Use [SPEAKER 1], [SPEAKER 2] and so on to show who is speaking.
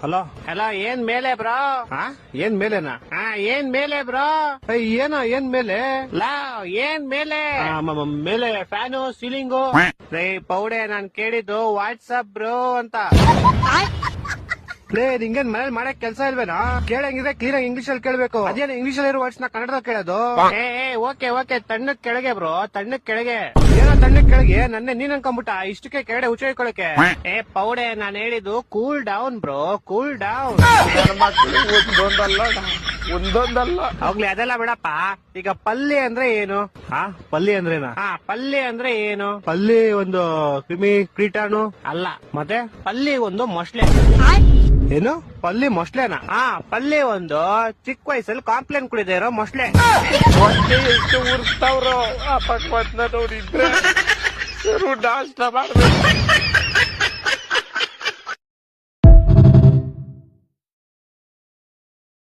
[SPEAKER 1] Hello
[SPEAKER 2] hello, ಏನ್ ಮೇಲೆ bro?
[SPEAKER 1] ಏನ್ ಮೇಲೆನಾ?
[SPEAKER 2] ಏನ್ ಮೇಲೆ ಬ್ರೋ?
[SPEAKER 1] ಏನೋ ಏನ್ ಮೇಲೆ?
[SPEAKER 2] ಲಾ, ಏನ್ ಮೇಲೆ?
[SPEAKER 1] ಮೇಲೆ ಫ್ಯಾನು ಸೀಲಿಂಗು.
[SPEAKER 2] ರೇ ಪೌಡೆ, ನಾನ್ ಕೇಳಿದ್ದು ವಾಟ್ಸಪ್ ಬ್ರೋ ಅಂತ.
[SPEAKER 1] ಲೇ ನಿಂಗೇನ್ ಮನೇಲಿ ಮಾಡಕ್ ಕೆಲ್ಸ ಇಲ್ವೇನಾ? ಕೇಳಂಗಿದ್ರೆ ಕ್ಲೀನ್ ಆಗಿ ಇಂಗ್ಲಿಷ್ ಅಲ್ಲಿ ಕೇಳ್ಬೇಕು. ಅದೇನು ಇಂಗ್ಲಿಷ್ ಅಲ್ಲಿ ಇರೋ ವರ್ಡ್ಸ್ ನ ಕನ್ನಡದಲ್ಲಿ ಕೇಳೋದು?
[SPEAKER 2] ಓಕೆ ತಣ್ಣಕ್ ಕೆಳಗೆ ಬ್ರೋ, ತಣ್ಣಕ್ ಕೆಳಗೆ.
[SPEAKER 1] ಏನೋ ತಣ್ಣಕ್ ಕೆಳಗೆ ನನ್ನೆ ನೀನ್ ಅನ್ಕೊಂಬಿಟ್ಟ ಇಷ್ಟಕ್ಕೆ ಕೆಳಗಡೆ ಹುಚ್ಚಿಕೊಳ್ಳಕ್ಕೆ.
[SPEAKER 2] ಪೌಡೆ, ನಾನ್ ಹೇಳಿದ್ದು cool down bro, cool down.
[SPEAKER 1] ಒಂದೊಂದಲ್ಲ
[SPEAKER 2] ಹೋಗ್ಲಿ ಅದೆಲ್ಲ ಬಿಡಪ್ಪ. ಈಗ ಪಲ್ಯ ಅಂದ್ರೆ ಏನು?
[SPEAKER 1] ಪಲ್ಲಿ ಅಂದ್ರೇನಾ?
[SPEAKER 2] ಪಲ್ಯ ಅಂದ್ರೆ ಏನು?
[SPEAKER 1] ಪಲ್ಲಿ ಒಂದು ಕ್ರಿಮಿ ಕೀಟಾಣು
[SPEAKER 2] ಅಲ್ಲ,
[SPEAKER 1] ಮತ್ತೆ
[SPEAKER 2] ಪಲ್ಲಿ ಒಂದು ಮೊಸಳೆ.
[SPEAKER 1] ಏನು ಪಲ್ಲಿ ಮೊಸ್ಲೆನಾ?
[SPEAKER 2] ಪಲ್ಲಿ ಒಂದು ಚಿಕ್ಕ ವಯಸ್ಸಲ್ಲಿ ಕಾಂಪ್ಲೇನ್ ಕುಡಿದೇ ಇರೋ ಮೊಸಳೆ.
[SPEAKER 1] ಎಷ್ಟು ಉರ್ತಾವ್ರು ಆ ಪಕ್ವತ್ನ ನೋಡಿದ್ರೆ ನಾಷ್ಟ ಮಾಡ್ಬೇಕು.